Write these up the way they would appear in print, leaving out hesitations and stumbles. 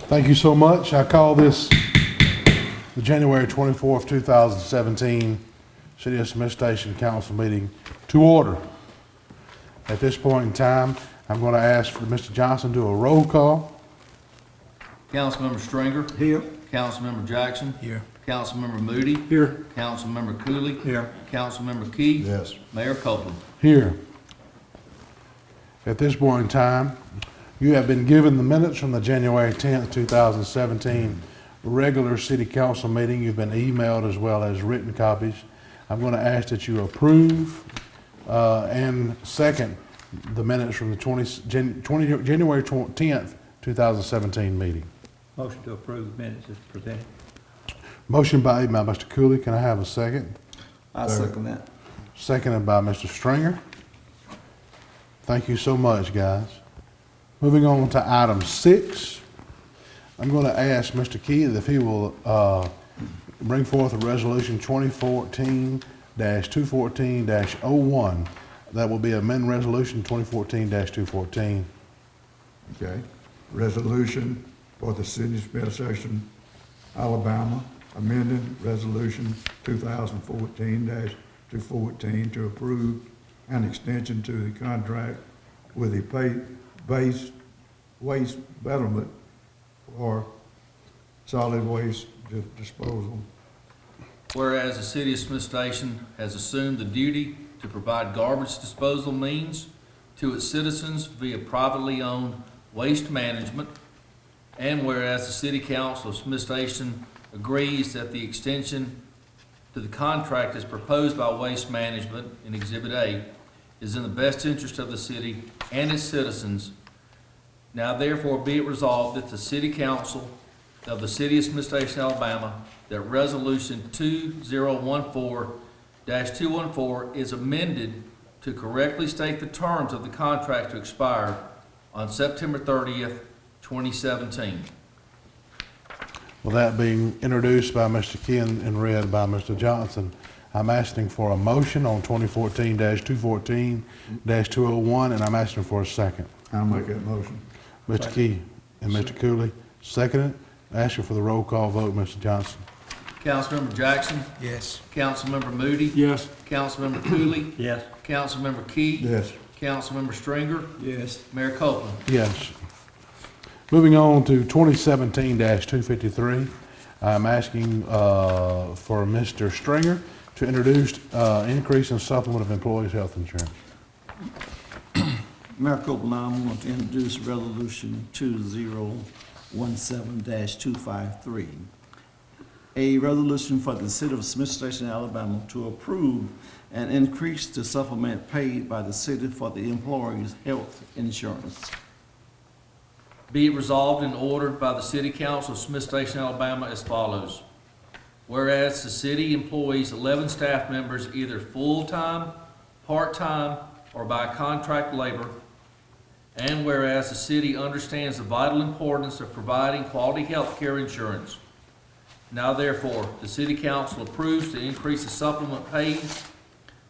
Thank you so much. I call this the January 24th, 2017 City of Smith Station Council meeting to order. At this point in time, I'm going to ask for Mr. Johnson to do a roll call. Councilmember Stringer. Here. Councilmember Jackson. Here. Councilmember Moody. Here. Councilmember Cooley. Here. Councilmember Key. Yes. Mayor Copeland. Here. At this point in time, you have been given the minutes from the January 10th, 2017 regular city council meeting. You've been emailed as well as written copies. I'm going to ask that you approve and second the minutes from the January 10th, 2017 meeting. Motion to approve the minutes is presented. Motion by Mr. Cooley. Can I have a second? I second that. Seconded by Mr. Stringer. Thank you so much, guys. Moving on to item 6, I'm going to ask Mr. Key if he will bring forth a resolution 2014-214-01. That will be amend resolution 2014-214. Okay. Resolution for the City of Smith Station, Alabama, amending Resolution 2014-214 to approve an extension to the contract with the base waste betterment for solid waste disposal. Whereas the City of Smith Station has assumed the duty to provide garbage disposal means to its citizens via privately owned waste management, and whereas the City Council of Smith Station agrees that the extension to the contract as proposed by Waste Management in Exhibit A is in the best interest of the city and its citizens. Now therefore be it resolved that the City Council of the City of Smith Station, Alabama, that Resolution 2014-214 is amended to correctly state the terms of the contract to expire on September 30th, 2017. With that being introduced by Mr. Key and read by Mr. Johnson, I'm asking for a motion on 2014-214-201, and I'm asking for a second. I'll make that motion. Mr. Key and Mr. Cooley, second it. Asking for the roll call vote, Mr. Johnson. Councilmember Jackson. Yes. Councilmember Moody. Yes. Councilmember Cooley. Yes. Councilmember Key. Yes. Councilmember Stringer. Yes. Mayor Copeland. Yes. Moving on to 2017-253, I'm asking for Mr. Stringer to introduce increase in supplement of employees' health insurance. Mayor Copeland, I'm going to introduce Resolution 2017-253. A resolution for the City of Smith Station, Alabama to approve an increase to supplement paid by the city for the employees' health insurance. Be it resolved and ordered by the City Council of Smith Station, Alabama as follows. Whereas the city employs 11 staff members either full-time, part-time, or by contract labor, and whereas the city understands the vital importance of providing quality health care insurance. Now therefore, the City Council approves to increase the supplement paid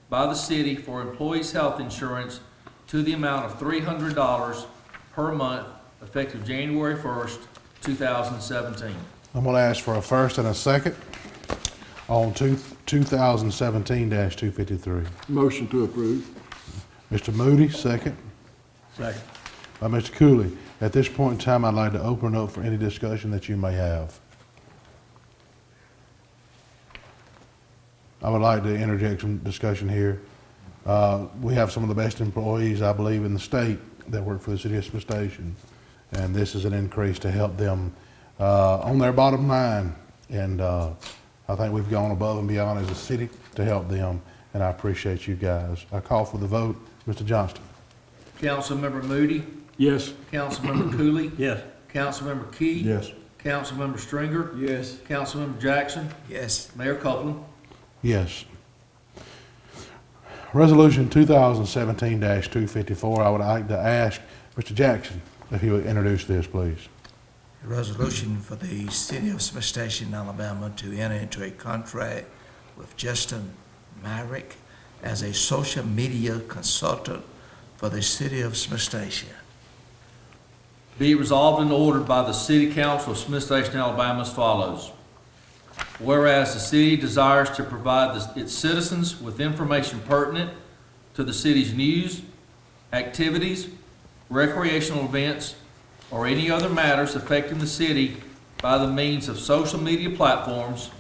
by the city for employees' health insurance to the amount of $300 per month effective January 1st, 2017. I'm going to ask for a first and a second on 2017-253. Motion to approve. Mr. Moody, second. Second. By Mr. Cooley. At this point in time, I'd like to open it up for any discussion that you may have. I would like to interject some discussion here. We have some of the best employees, I believe, in the state that work for the City of Smith Station. And this is an increase to help them on their bottom line. And I think we've gone above and beyond as a city to help them. And I appreciate you guys. I call for the vote. Mr. Johnston. Councilmember Moody. Yes. Councilmember Cooley. Yes. Councilmember Key. Yes. Councilmember Stringer. Yes. Councilmember Jackson. Yes. Mayor Copeland. Yes. Resolution 2017-254, I would like to ask Mr. Jackson if he would introduce this, please. A resolution for the City of Smith Station, Alabama to enter into a contract with Justin Myrick as a social media consultant for the City of Smith Station. Be it resolved and ordered by the City Council of Smith Station, Alabama as follows. Whereas the city desires to provide its citizens with information pertinent to the city's news, activities, recreational events, or any other matters affecting the city by the means of social media platforms,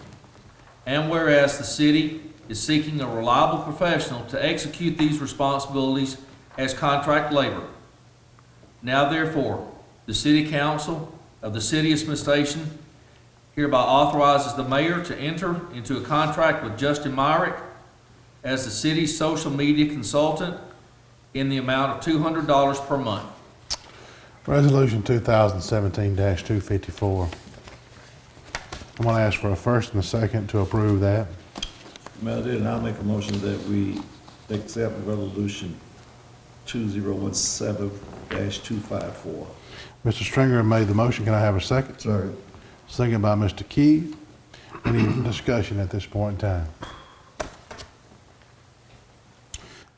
and whereas the city is seeking a reliable professional to execute these responsibilities as contract labor. Now therefore, the City Council of the City of Smith Station hereby authorizes the mayor to enter into a contract with Justin Myrick as the city's social media consultant in the amount of $200 per month. Resolution 2017-254. I'm going to ask for a first and a second to approve that. Mayor Diddy, I'll make a motion that we accept resolution 2017-254. Mr. Stringer made the motion. Can I have a second? Second. Second by Mr. Key. Any discussion at this point in time?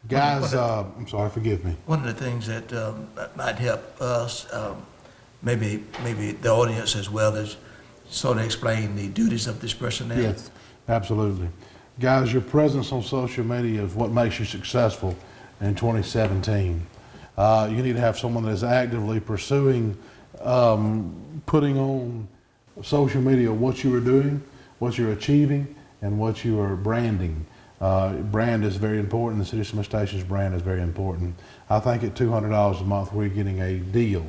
Guys, I'm sorry, forgive me. One of the things that that might help us, maybe the audience as well, is sort of explain the duties of this personnel. Yes, absolutely. Guys, your presence on social media is what makes you successful in 2017. You need to have someone that is actively pursuing putting on social media what you are doing, what you're achieving, and what you are branding. Brand is very important. The City of Smith Station's brand is very important. I think at $200 a month, we're getting a deal.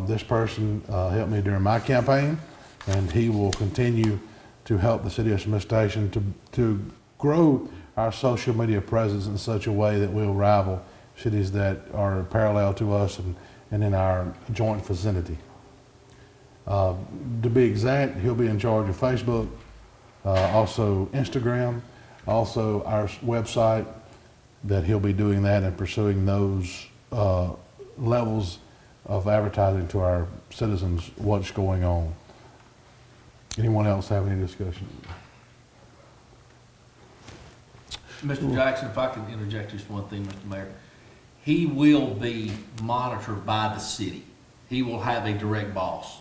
This person helped me during my campaign, and he will continue to help the City of Smith Station to grow our social media presence in such a way that we'll rival cities that are parallel to us and in our joint vicinity. To be exact, he'll be in charge of Facebook, also Instagram, also our website, that he'll be doing that and pursuing those levels of advertising to our citizens what's going on. Anyone else have any discussion? Mr. Jackson, if I could interject just one thing, Mr. Mayor. He will be monitored by the city. He will have a direct boss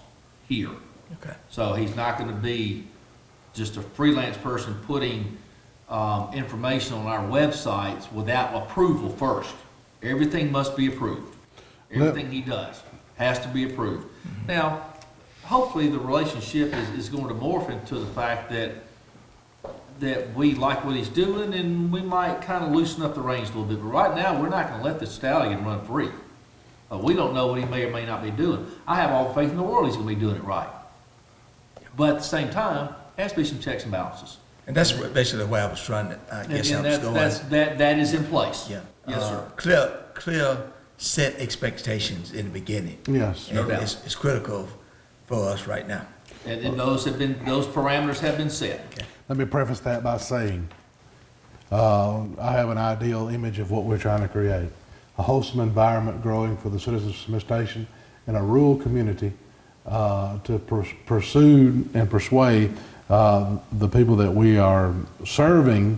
here. Okay. So he's not going to be just a freelance person putting information on our websites without approval first. Everything must be approved. Everything he does has to be approved. Now, hopefully the relationship is going to morph into the fact that we like what he's doing, and we might kind of loosen up the reins a little bit. But right now, we're not going to let this stallion run free. We don't know what he may or may not be doing. I have all the faith in the world he's going to be doing it right. But at the same time, there has to be some checks and balances. And that's basically where I was trying to, I guess I was going. That is in place. Yeah. Yes, sir. Clear set expectations in the beginning. Yes. No And doubt. it's critical for us right now. And those parameters have been set. Let me preface that by saying, I have an ideal image of what we're trying to create. A wholesome environment growing for the citizens of Smith Station in a rural community to pursue and persuade the people that we are serving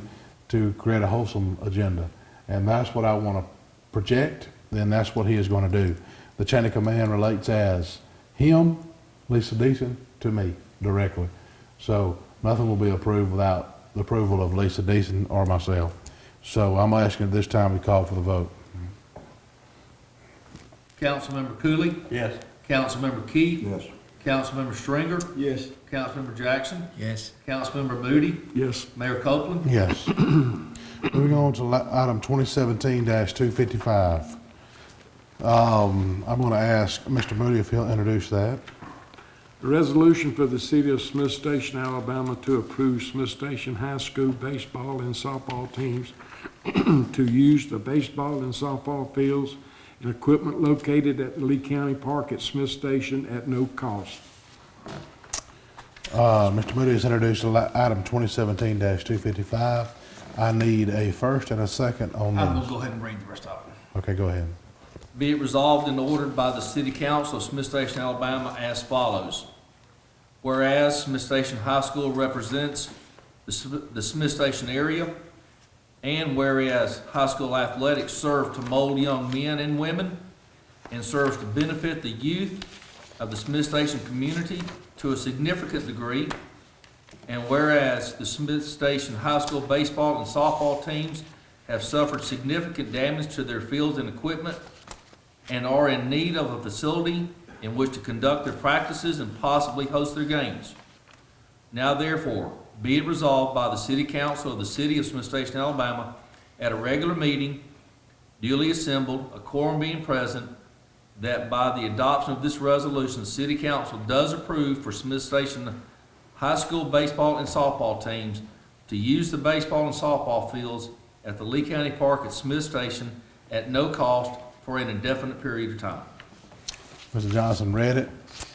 to create a wholesome agenda. And that's what I want to project, then that's what he is going to do. The chain of command relates as him, Lisa Deason, to me directly. So nothing will be approved without the approval of Lisa Deason or myself. So I'm asking at this time we call for the vote. Councilmember Cooley, Yes. Councilmember Key, Yes. Councilmember Stringer, Yes. Councilmember Jackson, Yes. Councilmember Moody, Yes. Mayor Copeland. Yes. Moving on to item 2017-255. I'm going to ask Mr. Moody if he'll introduce that. A resolution for the City of Smith Station, Alabama to approve Smith Station High School baseball and softball teams to use the baseball and softball fields and equipment located at Lee County Park at Smith Station at no cost. Mr. Moody has introduced item 2017-255. I need a first and a second on I'm going to this. go ahead and read the rest of it. Okay, go ahead. Be it resolved and ordered by the City Council of Smith Station, Alabama as follows. Whereas Smith Station High School represents the Smith Station area, and whereas high school athletics serve to mold young men and women and serves to benefit the youth of the Smith Station community to a significant degree. And whereas the Smith Station High School baseball and softball teams have suffered significant damage to their fields and equipment and are in need of a facility in which to conduct their practices and possibly host their games. Now therefore, be it resolved by the City Council of the City of Smith Station, Alabama, at a regular meeting, duly assembled, a quorum being present, that by the adoption of this resolution, the City Council does approve for Smith Station High School baseball and softball teams to use the baseball and softball fields at the Lee County Park at Smith Station at no cost for an indefinite period of time. Mr. Johnson read it.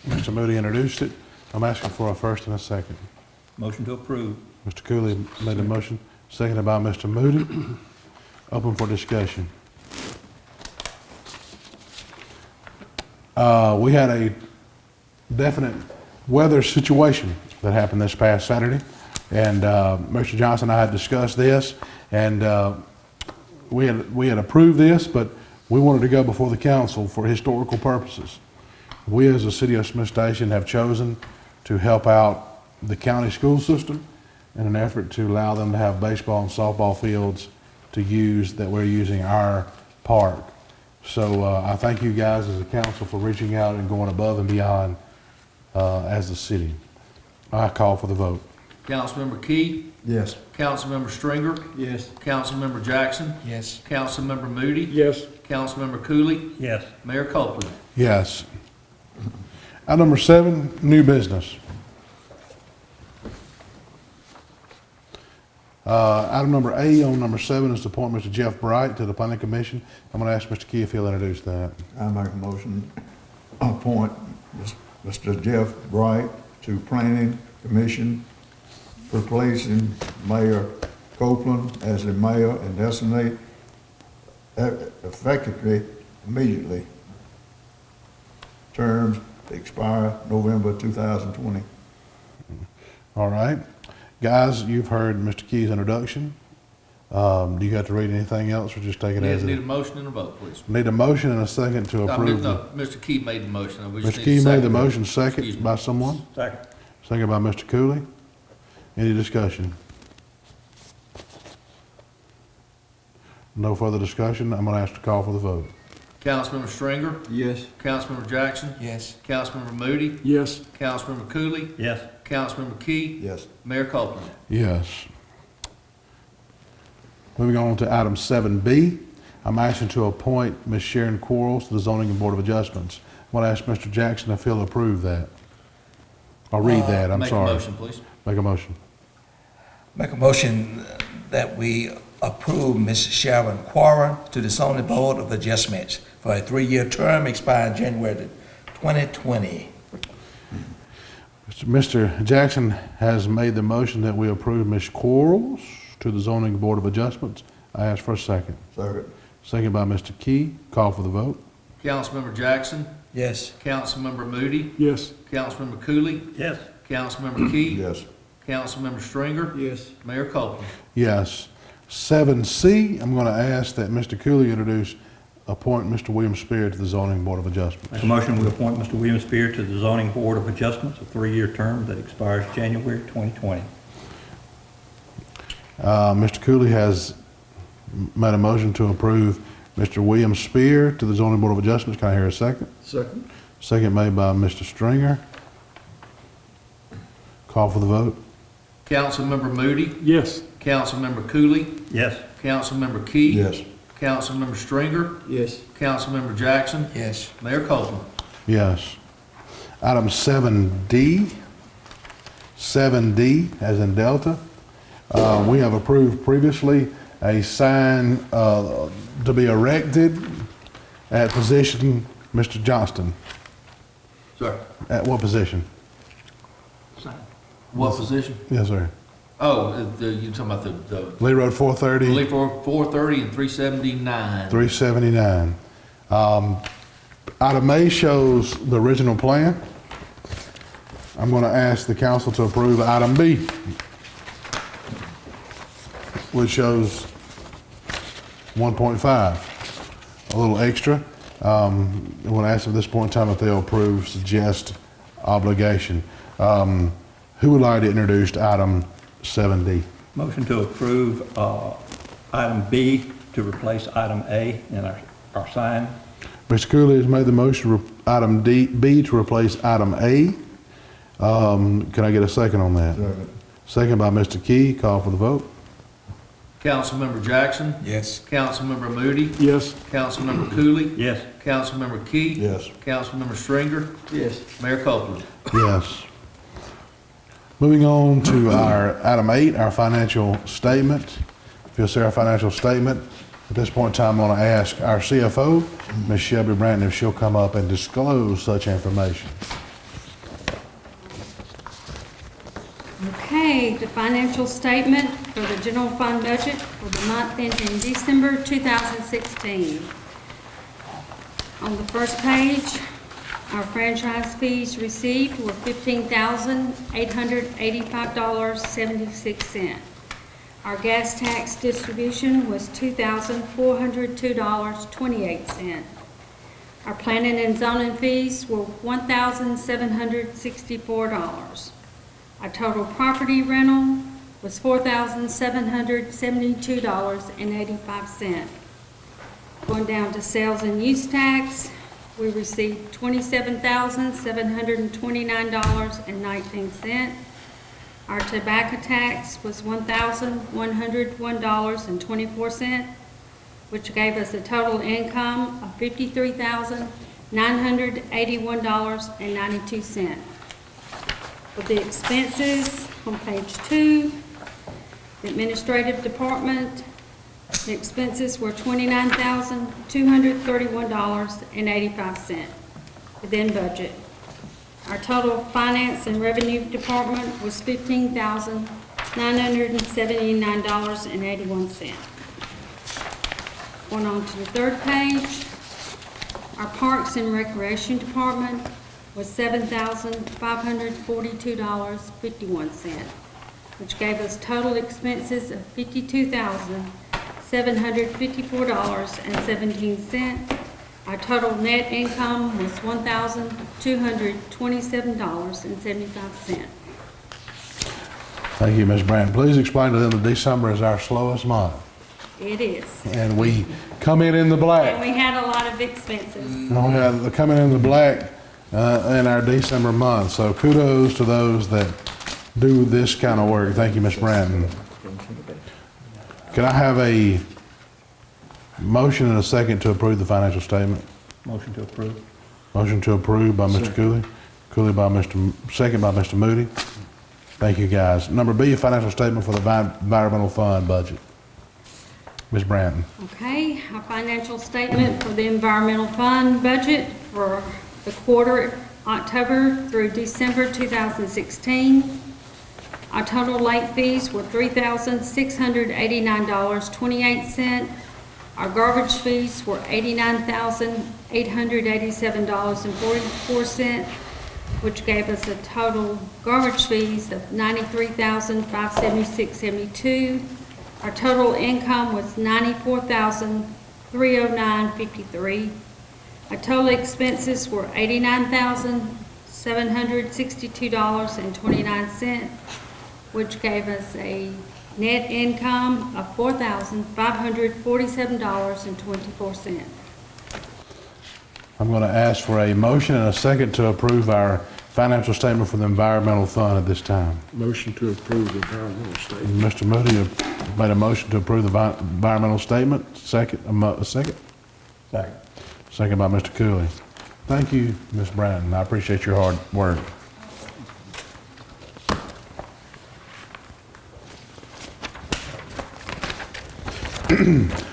Mr. Moody introduced it. I'm asking for a first and a second. Motion to approve. Mr. Cooley made the motion, seconded by Mr. Moody. Open for discussion. We had a definite weather situation that happened this past Saturday, and Mr. Johnson and I had discussed this, and we had approved this, but we wanted to go before the council for historical purposes. We, as the City of Smith Station, have chosen to help out the county school system in an effort to allow them to have baseball and softball fields to use that we're using our park. So I thank you guys as a council for reaching out and going above and beyond as the city. I call for the vote. Councilmember Key, Yes. Councilmember Stringer, Yes. Councilmember Jackson, Yes. Councilmember Moody, Yes. Councilmember Cooley, Yes. Mayor Copeland. Yes. Item number 7, new business. Item number A on number 7 is to appoint Mr. Jeff Bright to the Planning Commission. I'm going to ask Mr. Key if he'll introduce that. I make a motion, appoint Mr. Jeff Bright to Planning Commission, replacing Mayor Copeland as the mayor and designate effectively immediately. Terms expire November 2020. All right. Guys, you've heard Mr. Key's introduction. Do you have to read anything else or just take it as it Need a is? motion and a vote, please. Need a motion and a second to approve. No, Mr. Key made the motion. We just Mr. need a Key made second. the motion, Excuse second me. by someone? Second. Second by Mr. Cooley. Any discussion? No further discussion. I'm going to ask to call for the vote. Councilmember Stringer, Yes. Councilmember Jackson, Yes. Councilmember Moody, Yes. Councilmember Cooley, Yes. Councilmember Key, Yes. Mayor Copeland. Yes. Moving on to item 7B, I'm asking to appoint Ms. Sharon Quarles to the Zoning and Board of Adjustments. I'm going to ask Mr. Jackson if he'll approve that. I'll read that, I'm sorry. Make a motion, please. Make a motion. Make a motion that we approve Ms. Sharon Quarren to the zoning board of adjustments for a 3-year term expiring January 2020. Mr. Jackson has made the motion that we approve Ms. Quarles to the Zoning Board of Adjustments. I ask for a second. Second. Second by Mr. Key. Call for the vote. Councilmember Jackson, Yes. Councilmember Moody, Yes. Councilmember Cooley, Yes. Councilmember Key, Yes. Councilmember Stringer, Yes. Mayor Copeland. Yes. 7C, I'm going to ask that Mr. Cooley introduce, appoint Mr. William Spear to the Zoning Board of Adjustments. Make a motion, we appoint Mr. William Spear to the Zoning Board of Adjustments, a 3-year term that expires January 2020. Mr. Cooley has made a motion to approve Mr. William Spear to the Zoning Board of Adjustments. Can I hear a second? Second. Second made by Mr. Stringer. Call for the vote. Councilmember Moody, Yes. Councilmember Cooley, Yes. Councilmember Key, Yes. Councilmember Stringer, Yes. Councilmember Jackson, Yes. Mayor Copeland. Yes. Item 7D. 7D, as in Delta. We have approved previously a sign to be erected at position, Mr. Johnston. Sir, At what position? what position? Yes, sir. Oh, you're talking about the Lee Road 430. Lee 430 and 379. 379. Item A shows the original plan. I'm going to ask the council to approve item B, which shows 1.5, a little extra. I want to ask at this point in time if they'll approve suggest obligation. Who would like to introduce item 7D? Motion to approve item B to replace item A in our sign. Mr. Cooley has made the motion, item B to replace item A. Can I get a second on that? Second. Second by Mr. Key. Call for the vote. Councilmember Jackson, Yes. Councilmember Moody, Yes. Councilmember Cooley, Yes. Councilmember Key, Yes. Councilmember Stringer, Yes. Mayor Copeland. Yes. Moving on to our item 8, our financial statement. If you'll see our financial statement, at this point in time, I want to ask our CFO, Ms. Shelby Branton, if she'll come up and disclose such information. Okay, the financial statement for the general fund budget for the month ending December 2016. On the first page, our franchise fees received were $15,885.76. Our gas tax distribution was $2,402.28. Our planning and zoning fees were $1,764. Our total property rental was $4,772.85. Going down to sales and use tax, we received $27,729.19. Our tobacco tax was $1,101.24, which gave us a total income of $53,981.92. For the expenses, on page 2, the administrative department, the expenses were $29,231.85 within budget. Our total finance and revenue department was $15,979.81. Going on to the third page, our parks and recreation department was $7,542.51, which gave us total expenses of $52,754.17. Our total net income was $1,227.75. Thank you, Ms. Branton. Please explain to them that December is our slowest month, It is. and we come in the black. And we had a lot of expenses. We have coming in the black in our December month. So kudos to those that do this kind of work. Thank you, Ms. Branton. Can I have a motion and a second to approve the financial statement? Motion to approve. Motion to approve by Mr. Cooley. Cooley by second by Mr. Moody. Thank you, guys. Number B, a financial statement for the environmental fund budget. Ms. Branton. Okay, our financial statement for the environmental fund budget for the quarter October through December 2016. Our total late fees were $3,689.28. Our garbage fees were $89,887.44, which gave us a total garbage fees of $93,576.72. Our total income was $94,309.53. Our total expenses were $89,762.29, which gave us a net income of $4,547.24. I'm going to ask for a motion and a second to approve our financial statement for the environmental fund at this time. Motion to approve the environmental statement. Mr. Moody made a motion to approve the environmental statement. Second, a second? Second. Second by Mr. Cooley. Thank you, Ms. Branton. I appreciate your hard work.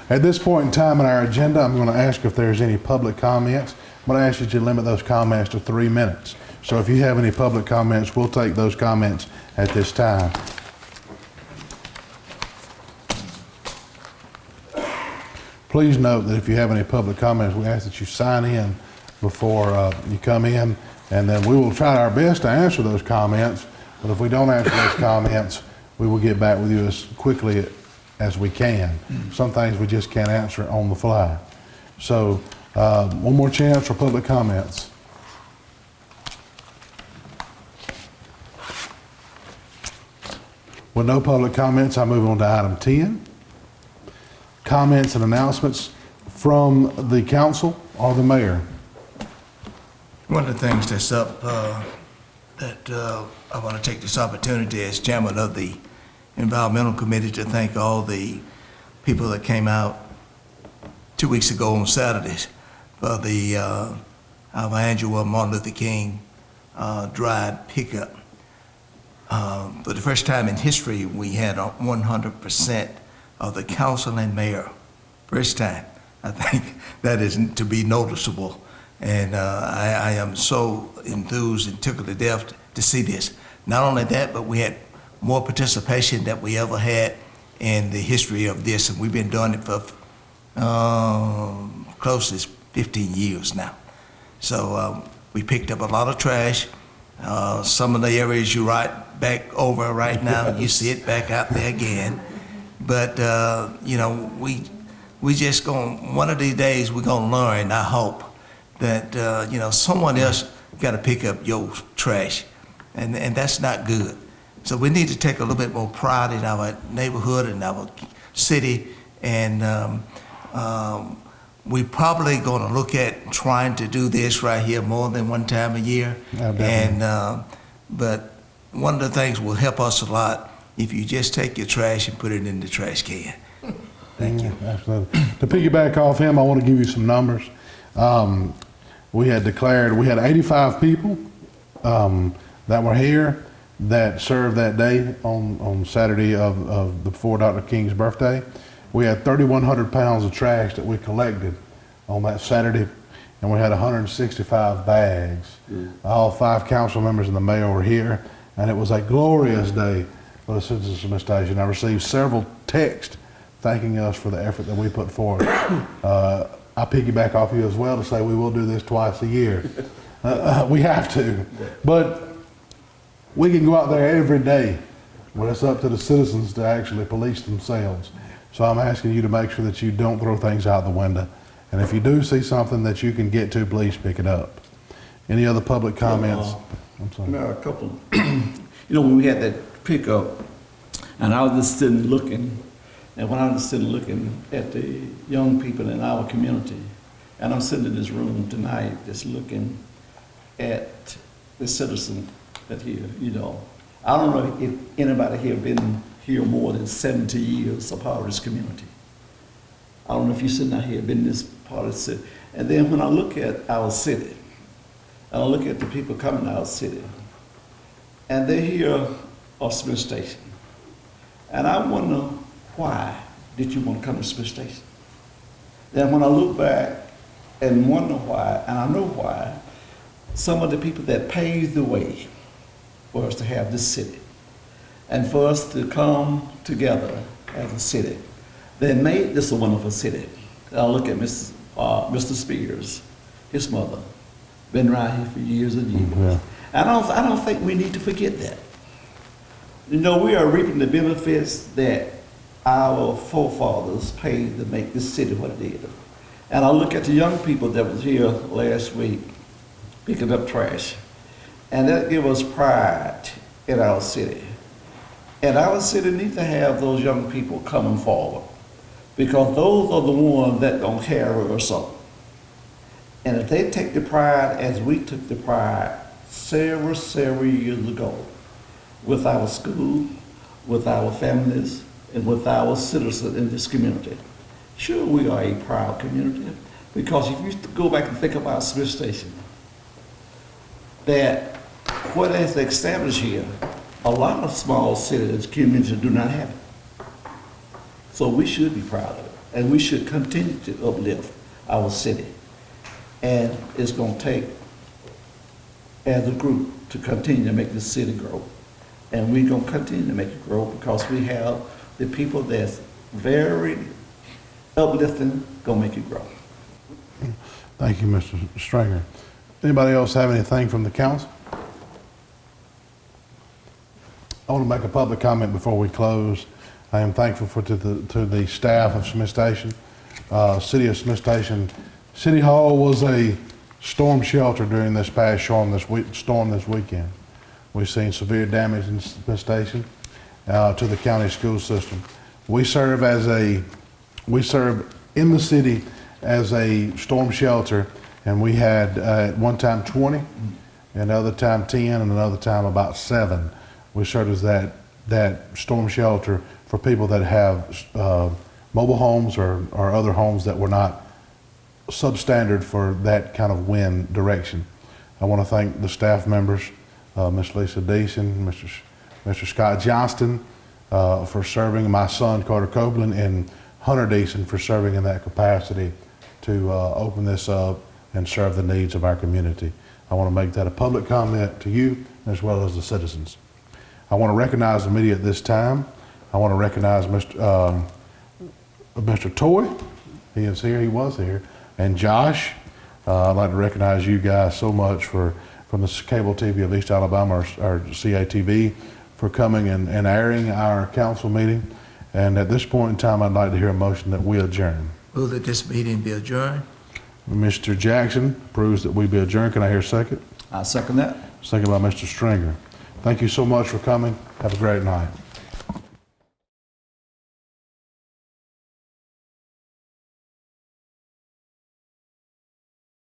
At this point in time in our agenda, I'm going to ask if there's any public comments. I'm going to ask you to limit those comments to 3 minutes. So if you have any public comments, we'll take those comments at this time. Please note that if you have any public comments, we ask that you sign in before you come in, and then we will try our best to answer those comments. But if we don't answer those comments, we will get back with you as quickly as we can. Some things we just can't answer on the fly. So One more chance for public comments. With no public comments, I move on to item 10. Comments and announcements from the council or the mayor. One of the things that's up, that I want to take this opportunity as chairman of the Environmental Committee to thank all the people that came out 2 weeks ago on Saturdays for the our annual Martin Luther King drive pickup. For the first time in history, we had 100% of the council and mayor. First time. I think that is to be noticeable. And I am so enthused and tickled to death to see this. Not only that, but we had more participation than we ever had in the history of this. And we've been doing it for close to 15 years now. So we picked up a lot of trash. Some of the areas you're right back over right now, you see it back out there again. But, you know, we just going, one of these days we're going to learn, I hope, that, you know, someone else got to pick up your trash. And that's not good. So we need to take a little bit more pride in our neighborhood and our city. And we probably going to look at trying to do this right here more than one time a year. Yeah, definitely. And but one of the things will help us a lot if you just take your trash and put it in the trash can. Thank you. Absolutely. To piggyback off him, I want to give you some numbers. We had 85 people that were here that served that day on Saturday of before Dr. King's birthday. We had 3,100 pounds of trash that we collected on that Saturday, and we had 165 bags. All 5 council members and the mayor were here, and it was a glorious day for the citizens of Smith Station. I received several texts thanking us for the effort that we put forward. I piggyback off you as well to say we will do this twice a year. We have to, but we can go out there every day, but it's up to the citizens to actually police themselves. So I'm asking you to make sure that you don't throw things out the window. And if you do see something that you can get to, please pick it up. Any other public comments? I'm sorry. No, a couple. You know, when we had that pickup, and I was just sitting looking, and when I was sitting looking at the young people in our community, and I'm sitting in this room tonight just looking at the citizen that here, you know. I don't know if anybody here been here more than 70 years a part of this community. I don't know if you're sitting out here, been this part of the city. And then when I look at our city, and I look at the people coming to our city, and they're here on Smith Station. And I wonder, why did you want to come to Smith Station? Then when I look back and wonder why, and I know why, some of the people that paved the way for us to have this city, and for us to come together as a city, they made this a wonderful city. I look at Mr. Spears, his mother, been around here for years and years. Yeah. And I don't think we need to forget that. You know, we are reaping the benefits that our forefathers paid to make this city what it is. And I look at the young people that was here last week picking up trash, and that gives us pride in our city. And our city needs to have those young people coming forward, because those are the ones that gonna carry us on. And if they take the pride as we took the pride several years ago, with our school, with our families, and with our citizens in this community, sure, we are a proud community. Because if you go back and think about Smith Station, that what is established here, a lot of small cities, communities do not have it. So we should be proud of it, and we should continue to uplift our city. And it's going to take, as a group, to continue to make the city grow. And we're going to continue to make it grow because we have the people that's very uplifting, going to make it grow. Thank you, Mr. Stringer. Anybody else have anything from the council? I want to make a public comment before we close. I am thankful to the staff of Smith Station. City of Smith Station City Hall was a storm shelter during this past storm this weekend. We've seen severe damage in Smith Station to the county school system. We serve in the city as a storm shelter, and we had at one time 20, another time 10, and another time about 7. We served as that storm shelter for people that have mobile homes or other homes that were not substandard for that kind of wind direction. I want to thank the staff members, Ms. Lisa Deason, Mr. Scott Johnston for serving, my son Carter Copeland, and Hunter Deason for serving in that capacity to open this up and serve the needs of our community. I want to make that a public comment to you as well as the citizens. I want to recognize the media at this time. I want to recognize Mr. Toy. He is here, he was here. And Josh, I'd like to recognize you guys so much from the cable TV of East Alabama, our CATV, for coming and airing our council meeting. And at this point in time, I'd like to hear a motion that we adjourn. Move that this meeting be adjourned. Mr. Jackson approves that we be adjourned. Can I hear a second? I second that. Second by Mr. Stringer. Thank you so much for coming. Have a great night.